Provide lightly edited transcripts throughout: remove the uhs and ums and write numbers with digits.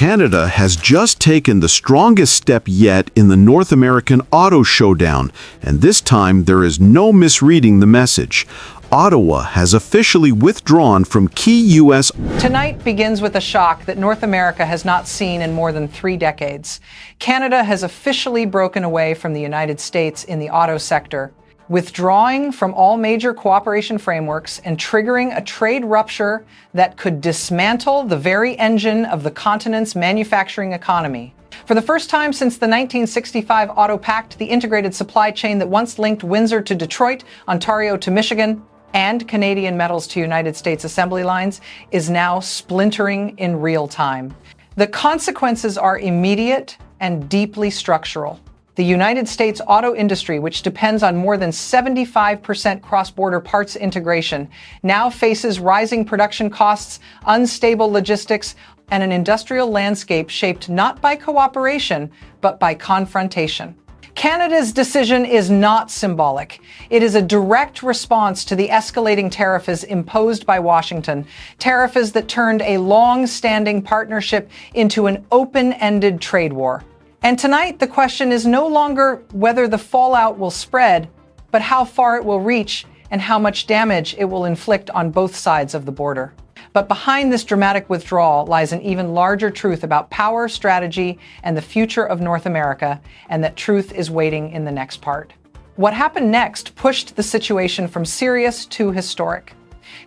Canada has just taken the strongest step yet in the North American auto showdown, and this time there is no misreading the message. Ottawa has officially withdrawn from key U.S. Tonight begins with a shock that North America has not seen in more than 3 decades. Canada has officially broken away from the United States in the auto sector, withdrawing from all major cooperation frameworks and triggering a trade rupture that could dismantle the very engine of the continent's manufacturing economy. For the first time since the 1965 Auto Pact, the integrated supply chain that once linked Windsor to Detroit, Ontario to Michigan, and Canadian metals to United States assembly lines is now splintering in real time. The consequences are immediate and deeply structural. The United States auto industry, which depends on more than 75% cross-border parts integration, now faces rising production costs, unstable logistics, and an industrial landscape shaped not by cooperation, but by confrontation. Canada's decision is not symbolic. It is a direct response to the escalating tariffs imposed by Washington, tariffs that turned a long-standing partnership into an open-ended trade war. And tonight, the question is no longer whether the fallout will spread, but how far it will reach and how much damage it will inflict on both sides of the border. But behind this dramatic withdrawal lies an even larger truth about power, strategy, and the future of North America, and that truth is waiting in the next part. What happened next pushed the situation from serious to historic.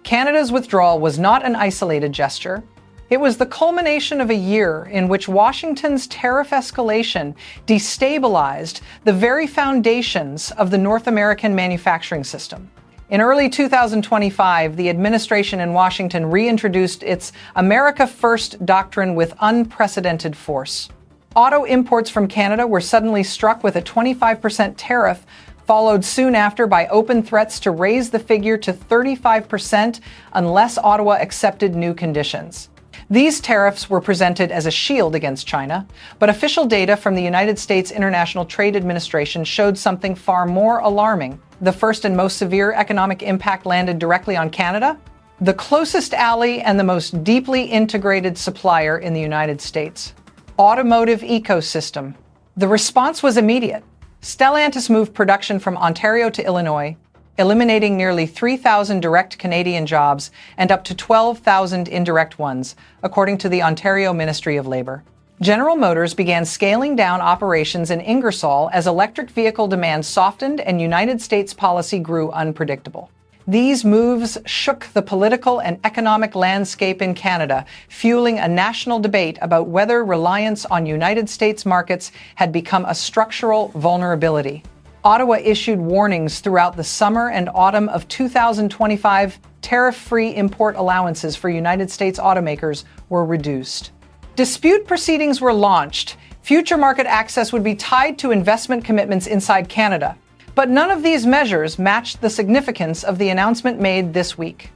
Canada's withdrawal was not an isolated gesture. It was the culmination of a year in which Washington's tariff escalation destabilized the very foundations of the North American manufacturing system. In early 2025, the administration in Washington reintroduced its America First doctrine with unprecedented force. Auto imports from Canada were suddenly struck with a 25% tariff, followed soon after by open threats to raise the figure to 35% unless Ottawa accepted new conditions. These tariffs were presented as a shield against China, but official data from the United States International Trade Administration showed something far more alarming. The first and most severe economic impact landed directly on Canada, the closest ally and the most deeply integrated supplier in the United States. Automotive ecosystem. The response was immediate. Stellantis moved production from Ontario to Illinois, eliminating nearly 3,000 direct Canadian jobs and up to 12,000 indirect ones, according to the Ontario Ministry of Labour. General Motors began scaling down operations in Ingersoll as electric vehicle demand softened and United States policy grew unpredictable. These moves shook the political and economic landscape in Canada, fueling a national debate about whether reliance on United States markets had become a structural vulnerability. Ottawa issued warnings throughout the summer and autumn of 2025. Tariff-free import allowances for United States automakers were reduced. Dispute proceedings were launched. Future market access would be tied to investment commitments inside Canada. But none of these measures matched the significance of the announcement made this week: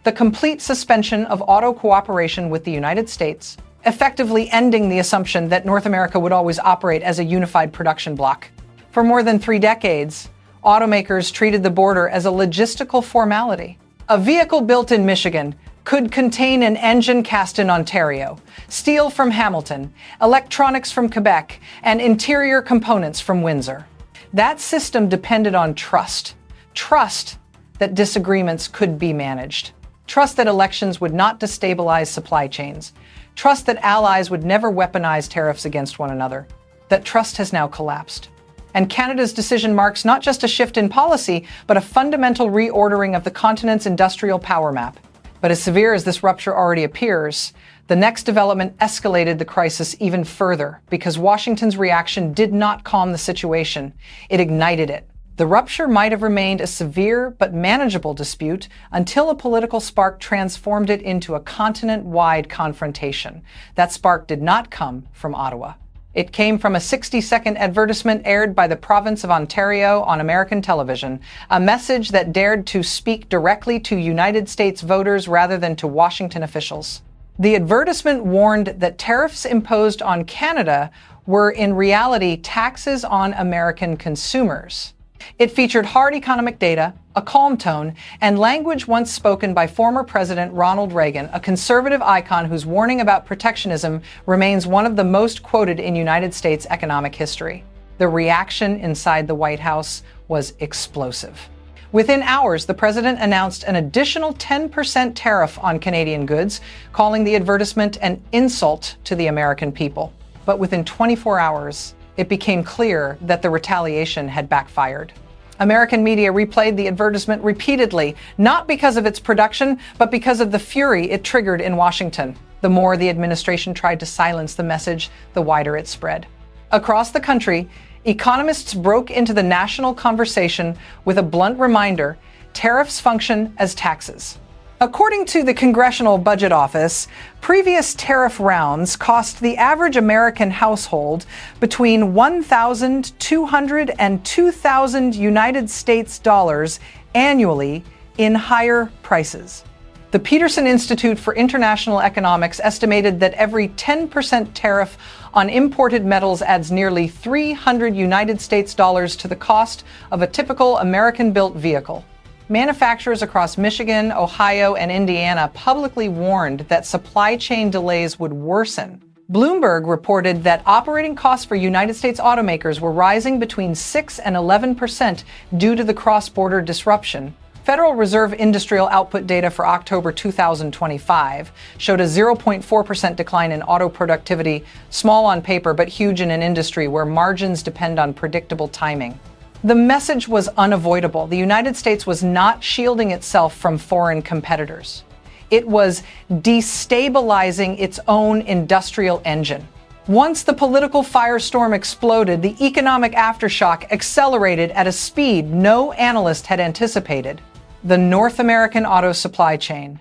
the complete suspension of auto cooperation with the United States, effectively ending the assumption that North America would always operate as a unified production bloc. For more than 3 decades, automakers treated the border as a logistical formality. A vehicle built in Michigan could contain an engine cast in Ontario, steel from Hamilton, electronics from Quebec, and interior components from Windsor. That system depended on trust. Trust that disagreements could be managed. Trust that elections would not destabilize supply chains. Trust that allies would never weaponize tariffs against one another. That trust has now collapsed. And Canada's decision marks not just a shift in policy, but a fundamental reordering of the continent's industrial power map. But as severe as this rupture already appears, the next development escalated the crisis even further because Washington's reaction did not calm the situation. It ignited it. The rupture might have remained a severe but manageable dispute until a political spark transformed it into a continent-wide confrontation. That spark did not come from Ottawa. It came from a 60-second advertisement aired by the province of Ontario on American television, a message that dared to speak directly to United States voters rather than to Washington officials. The advertisement warned that tariffs imposed on Canada were in reality taxes on American consumers. It featured hard economic data, a calm tone, and language once spoken by former President Ronald Reagan, a conservative icon whose warning about protectionism remains one of the most quoted in United States economic history. The reaction inside the White House was explosive. Within hours, the president announced an additional 10% tariff on Canadian goods, calling the advertisement an insult to the American people. But within 24 hours, it became clear that the retaliation had backfired. American media replayed the advertisement repeatedly, not because of its production, but because of the fury it triggered in Washington. The more the administration tried to silence the message, the wider it spread. Across the country, economists broke into the national conversation with a blunt reminder: tariffs function as taxes. According to the Congressional Budget Office, previous tariff rounds cost the average American household between $1,200 and $2,000 United States dollars annually in higher prices. The Peterson Institute for International Economics estimated that every 10% tariff on imported metals adds nearly $300 United States dollars to the cost of a typical American-built vehicle. Manufacturers across Michigan, Ohio, and Indiana publicly warned that supply chain delays would worsen. Bloomberg reported that operating costs for United States automakers were rising between 6 and 11% due to the cross-border disruption. Federal Reserve industrial output data for October 2025 showed a 0.4% decline in auto productivity, small on paper but huge in an industry where margins depend on predictable timing. The message was unavoidable. The United States was not shielding itself from foreign competitors. It was destabilizing its own industrial engine. Once the political firestorm exploded, the economic aftershock accelerated at a speed no analyst had anticipated. The North American auto supply chain,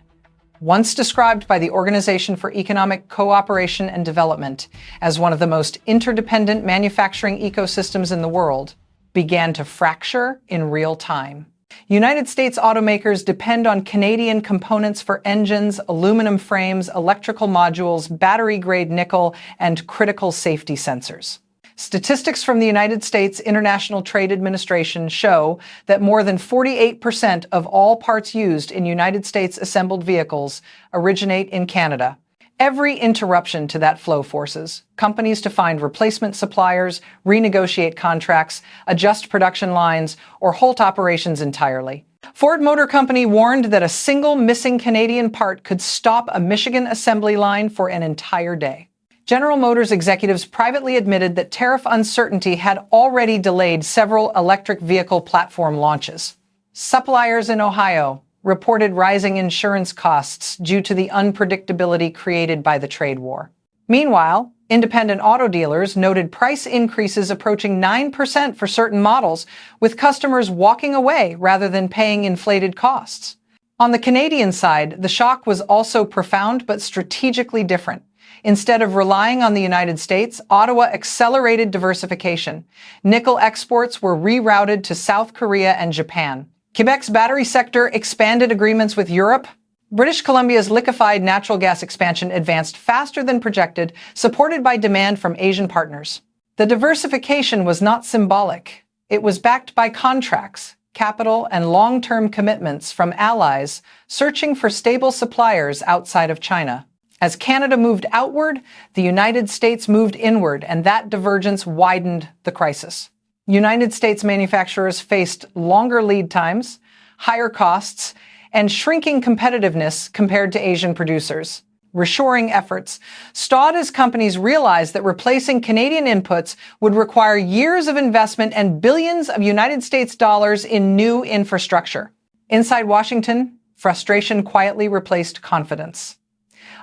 once described by the Organization for Economic Cooperation and Development as one of the most interdependent manufacturing ecosystems in the world, began to fracture in real time. United States automakers depend on Canadian components for engines, aluminum frames, electrical modules, battery-grade nickel, and critical safety sensors. Statistics from the United States International Trade Administration show that more than 48% of all parts used in United States assembled vehicles originate in Canada. Every interruption to that flow forces companies to find replacement suppliers, renegotiate contracts, adjust production lines, or halt operations entirely. Ford Motor Company warned that a single missing Canadian part could stop a Michigan assembly line for an entire day. General Motors executives privately admitted that tariff uncertainty had already delayed several electric vehicle platform launches. Suppliers in Ohio reported rising insurance costs due to the unpredictability created by the trade war. Meanwhile, independent auto dealers noted price increases approaching 9% for certain models, with customers walking away rather than paying inflated costs. On the Canadian side, the shock was also profound but strategically different. Instead of relying on the United States, Ottawa accelerated diversification. Nickel exports were rerouted to South Korea and Japan. Quebec's battery sector expanded agreements with Europe. British Columbia's liquefied natural gas expansion advanced faster than projected, supported by demand from Asian partners. The diversification was not symbolic. It was backed by contracts, capital, and long-term commitments from allies searching for stable suppliers outside of China. As Canada moved outward, the United States moved inward, and that divergence widened the crisis. United States manufacturers faced longer lead times, higher costs, and shrinking competitiveness compared to Asian producers. Reshoring efforts stalled as companies realized that replacing Canadian inputs would require years of investment and billions of United States dollars in new infrastructure. Inside Washington, frustration quietly replaced confidence.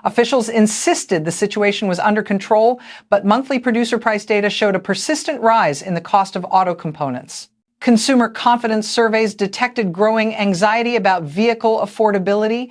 Officials insisted the situation was under control, but monthly producer price data showed a persistent rise in the cost of auto components. Consumer confidence surveys detected growing anxiety about vehicle affordability.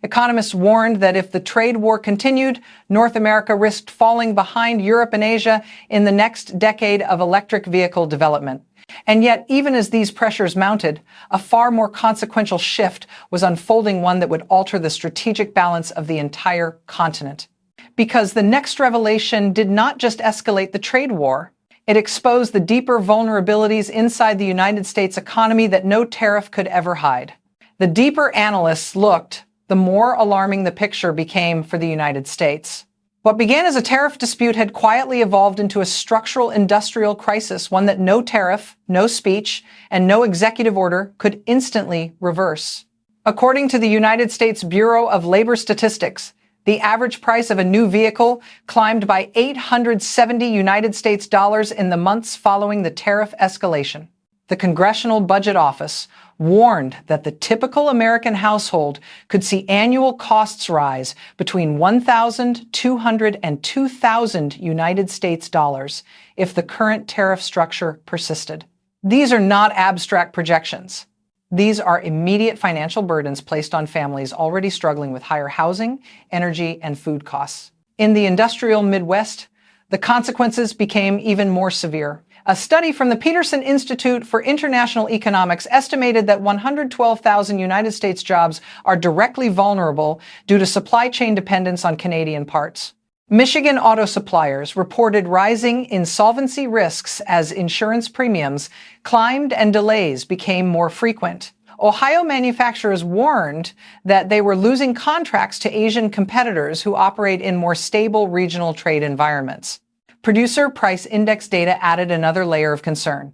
Economists warned that if the trade war continued, North America risked falling behind Europe and Asia in the next decade of electric vehicle development. And yet, even as these pressures mounted, a far more consequential shift was unfolding, one that would alter the strategic balance of the entire continent. Because the next revelation did not just escalate the trade war, It exposed the deeper vulnerabilities inside the United States economy that no tariff could ever hide. The deeper analysts looked, the more alarming the picture became for the United States. What began as a tariff dispute had quietly evolved into a structural industrial crisis, one that no tariff, no speech, and no executive order could instantly reverse. According to the United States Bureau of Labor Statistics, the average price of a new vehicle climbed by 870 United States dollars in the months following the tariff escalation. The Congressional Budget Office warned that the typical American household could see annual costs rise between $1,200 and $2,000 United States dollars if the current tariff structure persisted. These are not abstract projections. These are immediate financial burdens placed on families already struggling with higher housing, energy, and food costs. In the industrial Midwest, the consequences became even more severe. A study from the Peterson Institute for International Economics estimated that 112,000 United States jobs are directly vulnerable due to supply chain dependence on Canadian parts. Michigan auto suppliers reported rising insolvency risks as insurance premiums climbed and delays became more frequent. Ohio manufacturers warned that they were losing contracts to Asian competitors who operate in more stable regional trade environments. Producer price index data added another layer of concern.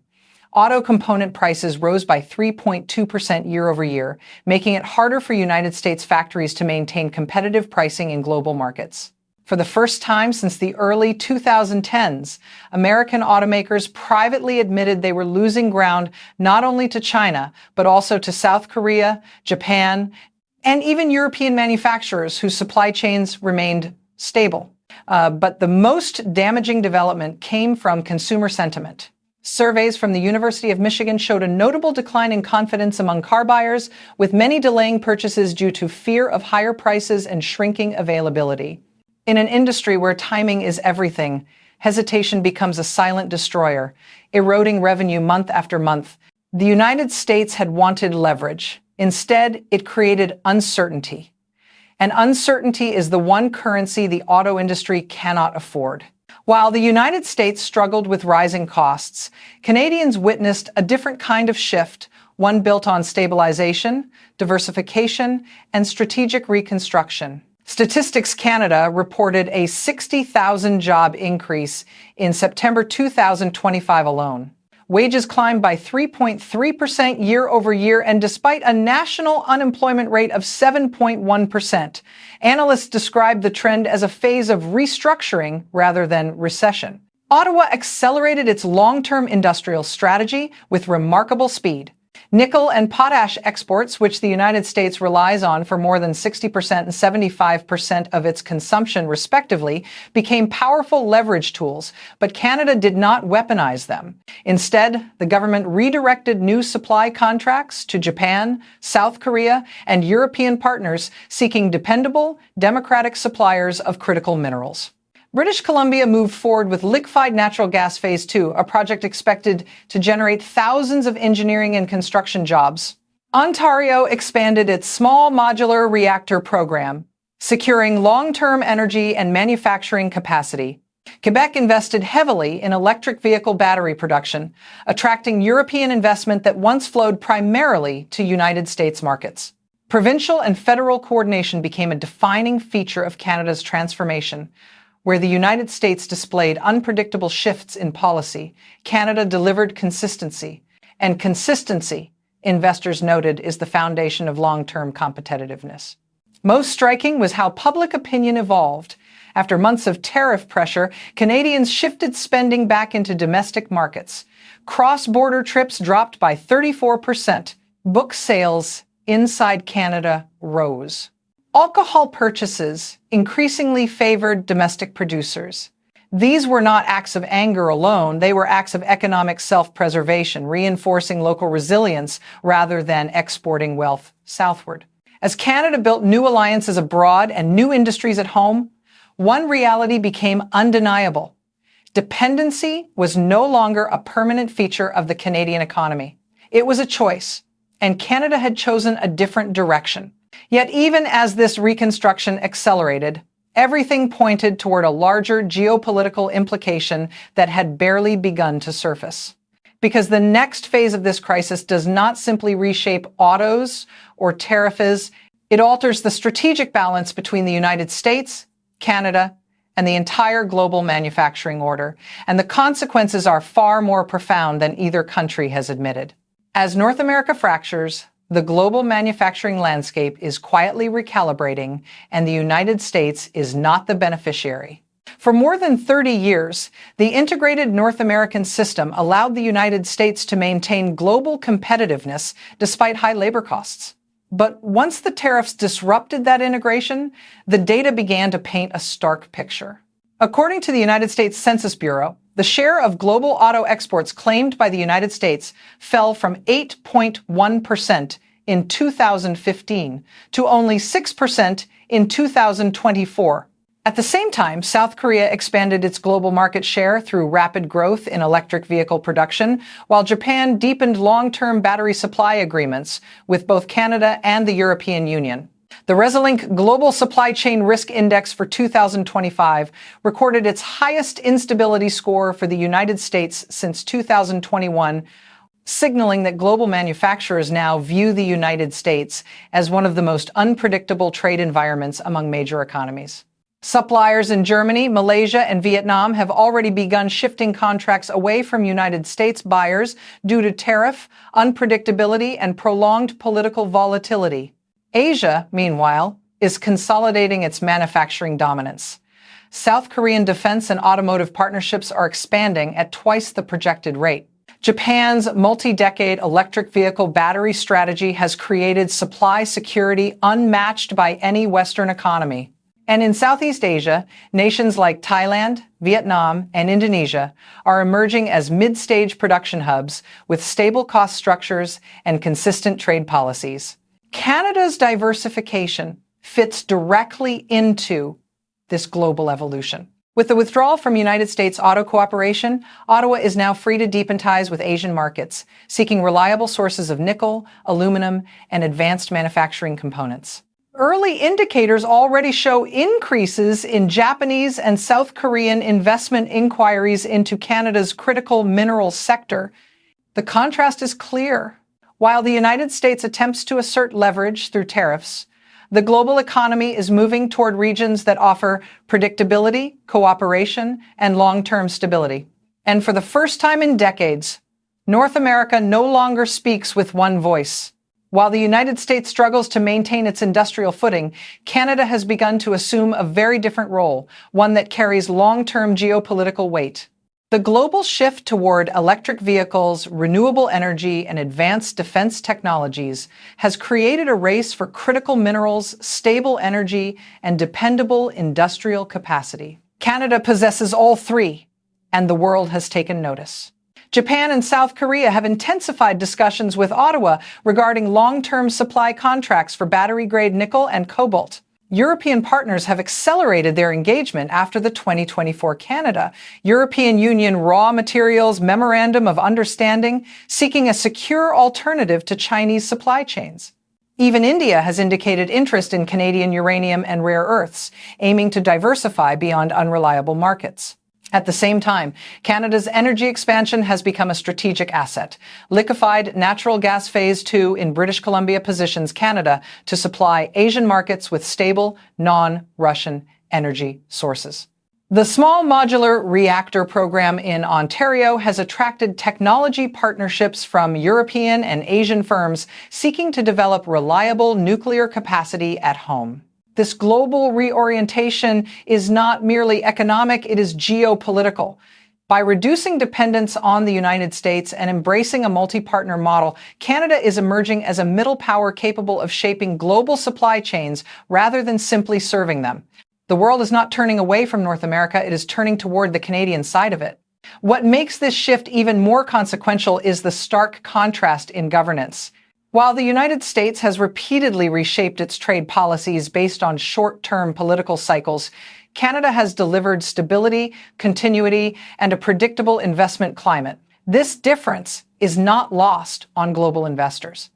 Auto component prices rose by 3.2% year over year, making it harder for United States factories to maintain competitive pricing in global markets. For the first time since the early 2010s, American automakers privately admitted they were losing ground not only to China, but also to South Korea, Japan, and even European manufacturers whose supply chains remained stable. But the most damaging development came from consumer sentiment. Surveys from the University of Michigan showed a notable decline in confidence among car buyers, with many delaying purchases due to fear of higher prices and shrinking availability. In an industry where timing is everything, hesitation becomes a silent destroyer, eroding revenue month after month. The United States had wanted leverage. Instead, it created uncertainty. And uncertainty is the one currency the auto industry cannot afford. While the United States struggled with rising costs, Canadians witnessed a different kind of shift, one built on stabilization, diversification, and strategic reconstruction. Statistics Canada reported a 60,000 job increase in September 2025 alone. Wages climbed by 3.3% year over year, and despite a national unemployment rate of 7.1%, analysts described the trend as a phase of restructuring rather than recession. Ottawa accelerated its long-term industrial strategy with remarkable speed. Nickel and potash exports, which the United States relies on for more than 60% and 75% of its consumption, respectively, became powerful leverage tools, but Canada did not weaponize them. Instead, the government redirected new supply contracts to Japan, South Korea, and European partners seeking dependable, democratic suppliers of critical minerals. British Columbia moved forward with liquefied natural gas Phase 2, a project expected to generate thousands of engineering and construction jobs. Ontario expanded its small modular reactor program, securing long-term energy and manufacturing capacity. Quebec invested heavily in electric vehicle battery production, attracting European investment that once flowed primarily to United States markets. Provincial and federal coordination became a defining feature of Canada's transformation. Where the United States displayed unpredictable shifts in policy, Canada delivered consistency. And consistency, investors noted, is the foundation of long-term competitiveness. Most striking was how public opinion evolved. After months of tariff pressure, Canadians shifted spending back into domestic markets. Cross-border trips dropped by 34%. Book sales inside Canada rose. Alcohol purchases increasingly favored domestic producers. These were not acts of anger alone, they were acts of economic self-preservation, reinforcing local resilience rather than exporting wealth southward. As Canada built new alliances abroad and new industries at home, one reality became undeniable. Dependency was no longer a permanent feature of the Canadian economy. It was a choice, and Canada had chosen a different direction. Yet even as this reconstruction accelerated, Everything pointed toward a larger geopolitical implication that had barely begun to surface. Because the next phase of this crisis does not simply reshape autos or tariffs, it alters the strategic balance between the United States, Canada, and the entire global manufacturing order. And the consequences are far more profound than either country has admitted. As North America fractures, the global manufacturing landscape is quietly recalibrating, and the United States is not the beneficiary. For more than 30 years, the integrated North American system allowed the United States to maintain global competitiveness despite high labor costs. But once the tariffs disrupted that integration, the data began to paint a stark picture. According to the United States Census Bureau, the share of global auto exports claimed by the United States fell from 8.1% in 2015 to only 6% in 2024. At the same time, South Korea expanded its global market share through rapid growth in electric vehicle production, while Japan deepened long-term battery supply agreements with both Canada and the European Union. The Resolink Global Supply Chain Risk Index for 2025 recorded its highest instability score for the United States since 2021, signaling that global manufacturers now view the United States as one of the most unpredictable trade environments among major economies. Suppliers in Germany, Malaysia, and Vietnam have already begun shifting contracts away from United States buyers due to tariff, unpredictability, and prolonged political volatility. Asia, meanwhile, is consolidating its manufacturing dominance. South Korean defense and automotive partnerships are expanding at twice the projected rate. Japan's multi-decade electric vehicle battery strategy has created supply security unmatched by any Western economy. And in Southeast Asia, nations like Thailand, Vietnam, and Indonesia are emerging as mid-stage production hubs with stable cost structures and consistent trade policies. Canada's diversification fits directly into this global evolution. With the withdrawal from United States auto cooperation, Ottawa is now free to deepen ties with Asian markets, seeking reliable sources of nickel, aluminum, and advanced manufacturing components. Early indicators already show increases in Japanese and South Korean investment inquiries into Canada's critical mineral sector. The contrast is clear. While the United States attempts to assert leverage through tariffs, the global economy is moving toward regions that offer predictability, cooperation, and long-term stability. And for the first time in decades, North America no longer speaks with one voice. While the United States struggles to maintain its industrial footing, Canada has begun to assume a very different role, one that carries long-term geopolitical weight. The global shift toward electric vehicles, renewable energy, and advanced defense technologies has created a race for critical minerals, stable energy, and dependable industrial capacity. Canada possesses all three, and the world has taken notice. Japan and South Korea have intensified discussions with Ottawa regarding long-term supply contracts for battery-grade nickel and cobalt. European partners have accelerated their engagement after the 2024 Canada European Union Raw Materials Memorandum of Understanding, seeking a secure alternative to Chinese supply chains. Even India has indicated interest in Canadian uranium and rare earths, aiming to diversify beyond unreliable markets. At the same time, Canada's energy expansion has become a strategic asset. Liquefied natural gas Phase 2 in British Columbia positions Canada to supply Asian markets with stable, non-Russian energy sources. The small modular reactor program in Ontario has attracted technology partnerships from European and Asian firms seeking to develop reliable nuclear capacity at home. This global reorientation is not merely economic, it is geopolitical. By reducing dependence on the United States and embracing a multi-partner model, Canada is emerging as a middle power capable of shaping global supply chains rather than simply serving them. The world is not turning away from North America, it is turning toward the Canadian side of it. What makes this shift even more consequential is the stark contrast in governance. While the United States has repeatedly reshaped its trade policies based on short-term political cycles, Canada has delivered stability, continuity, and a predictable investment climate. This difference is not lost on global investors.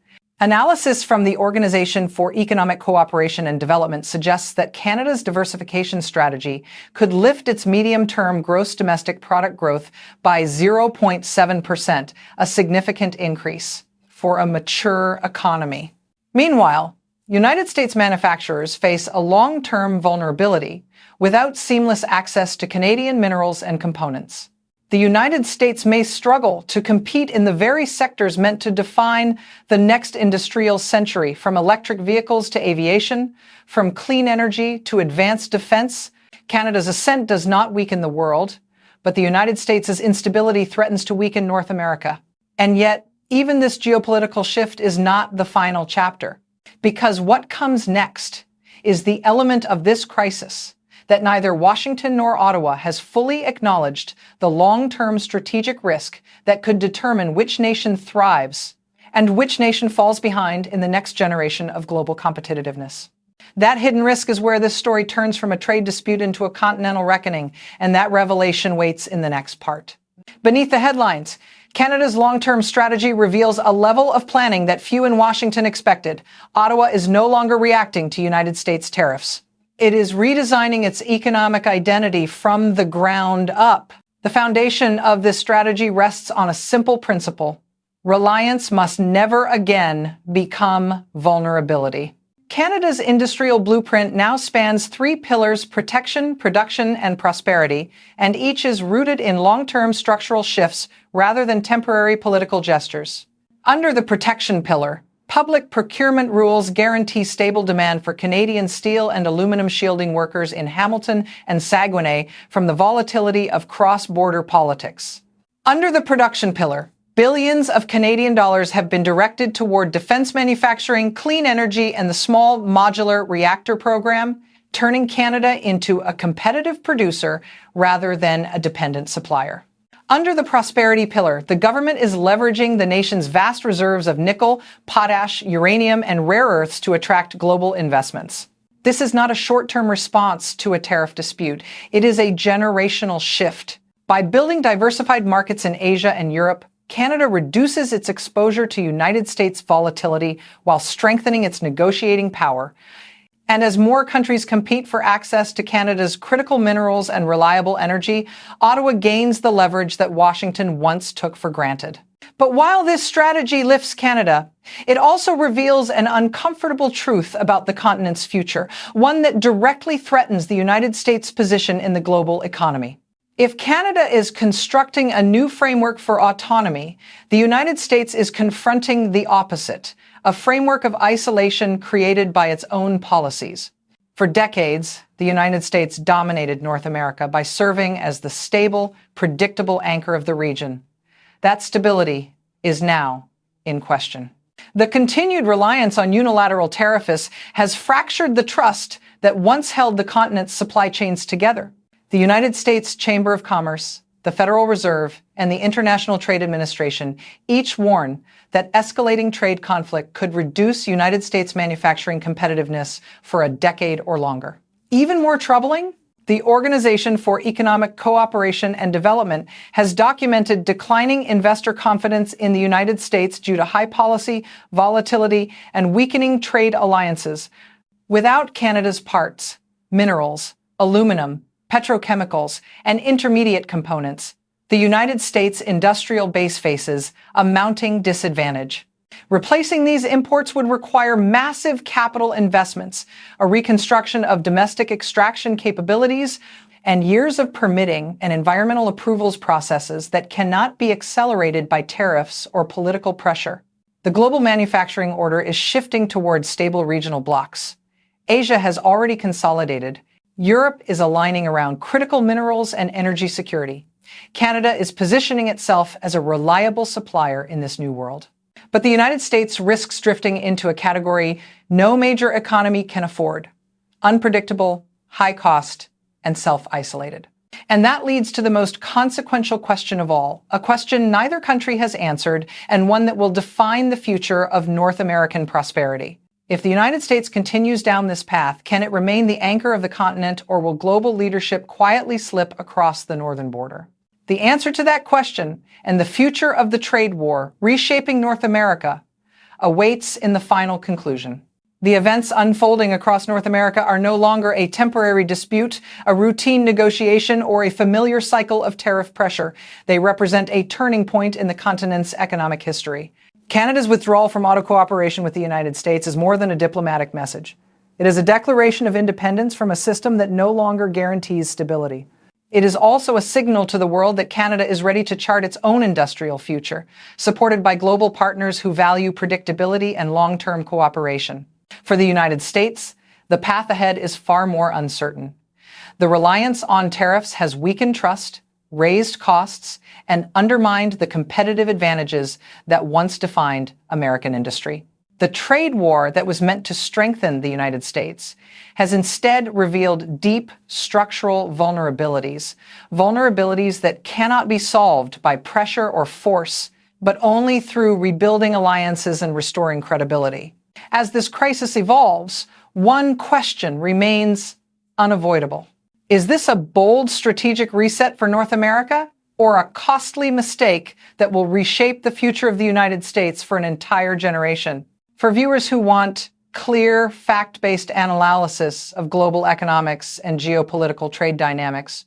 Analysis from the Organization for Economic Cooperation and Development suggests that Canada's diversification strategy could lift its medium-term gross domestic product growth by 0.7%, a significant increase for a mature economy. Meanwhile, United States manufacturers face a long-term vulnerability without seamless access to Canadian minerals and components. The United States may struggle to compete in the very sectors meant to define the next industrial century, from electric vehicles to aviation, from clean energy to advanced defense. Canada's ascent does not weaken the world, but the United States' instability threatens to weaken North America. And yet, even this geopolitical shift is not the final chapter, because what comes next is the element of this crisis that neither Washington nor Ottawa has fully acknowledged: the long-term strategic risk that could determine which nation thrives and which nation falls behind in the next generation of global competitiveness. That hidden risk is where this story turns from a trade dispute into a continental reckoning, and that revelation waits in the next part. Beneath the headlines, Canada's long-term strategy reveals a level of planning that few in Washington expected. Ottawa is no longer reacting to United States tariffs. It is redesigning its economic identity from the ground up. The foundation of this strategy rests on a simple principle: reliance must never again become vulnerability. Canada's industrial blueprint now spans three pillars: protection, production, and prosperity, and each is rooted in long-term structural shifts rather than temporary political gestures. Under the protection pillar, public procurement rules guarantee stable demand for Canadian steel and aluminum shielding workers in Hamilton and Saguenay from the volatility of cross-border politics. Under the production pillar, billions of Canadian dollars have been directed toward defense manufacturing, clean energy, and the small modular reactor program, turning Canada into a competitive producer rather than a dependent supplier. Under the prosperity pillar, the government is leveraging the nation's vast reserves of nickel, potash, uranium, and rare earths to attract global investments. This is not a short-term response to a tariff dispute. It is a generational shift. By building diversified markets in Asia and Europe, Canada reduces its exposure to United States volatility while strengthening its negotiating power. And as more countries compete for access to Canada's critical minerals and reliable energy, Ottawa gains the leverage that Washington once took for granted. But while this strategy lifts Canada, it also reveals an uncomfortable truth about the continent's future, one that directly threatens the United States' position in the global economy. If Canada is constructing a new framework for autonomy, the United States is confronting the opposite: a framework of isolation created by its own policies. For decades, the United States dominated North America by serving as the stable, predictable anchor of the region. That stability is now in question. The continued reliance on unilateral tariffs has fractured the trust that once held the continent's supply chains together. The United States Chamber of Commerce, the Federal Reserve, and the International Trade Administration each warn that escalating trade conflict could reduce United States manufacturing competitiveness for a decade or longer. Even more troubling, the Organization for Economic Cooperation and Development has documented declining investor confidence in the United States due to high policy, volatility, and weakening trade alliances. Without Canada's parts, minerals, aluminum, petrochemicals, and intermediate components, the United States industrial base faces a mounting disadvantage. Replacing these imports would require massive capital investments, a reconstruction of domestic extraction capabilities, and years of permitting and environmental approvals processes that cannot be accelerated by tariffs or political pressure. The global manufacturing order is shifting towards stable regional blocks. Asia has already consolidated. Europe is aligning around critical minerals and energy security. Canada is positioning itself as a reliable supplier in this new world. But the United States risks drifting into a category no major economy can afford: unpredictable, high cost, and self-isolated. And that leads to the most consequential question of all, a question neither country has answered, and one that will define the future of North American prosperity. If the United States continues down this path, can it remain the anchor of the continent, or will global leadership quietly slip across the northern border? The answer to that question, and the future of the trade war reshaping North America, awaits in the final conclusion. The events unfolding across North America are no longer a temporary dispute, a routine negotiation, or a familiar cycle of tariff pressure. They represent a turning point in the continent's economic history. Canada's withdrawal from auto cooperation with the United States is more than a diplomatic message. It is a declaration of independence from a system that no longer guarantees stability. It is also a signal to the world that Canada is ready to chart its own industrial future, supported by global partners who value predictability and long-term cooperation. For the United States, the path ahead is far more uncertain. The reliance on tariffs has weakened trust, raised costs, and undermined the competitive advantages that once defined American industry. The trade war that was meant to strengthen the United States has instead revealed deep structural vulnerabilities that cannot be solved by pressure or force, but only through rebuilding alliances and restoring credibility. As this crisis evolves, one question remains unavoidable. Is this a bold strategic reset for North America, or a costly mistake that will reshape the future of the United States for an entire generation? For viewers who want clear, fact-based analysis of global economics and geopolitical trade dynamics,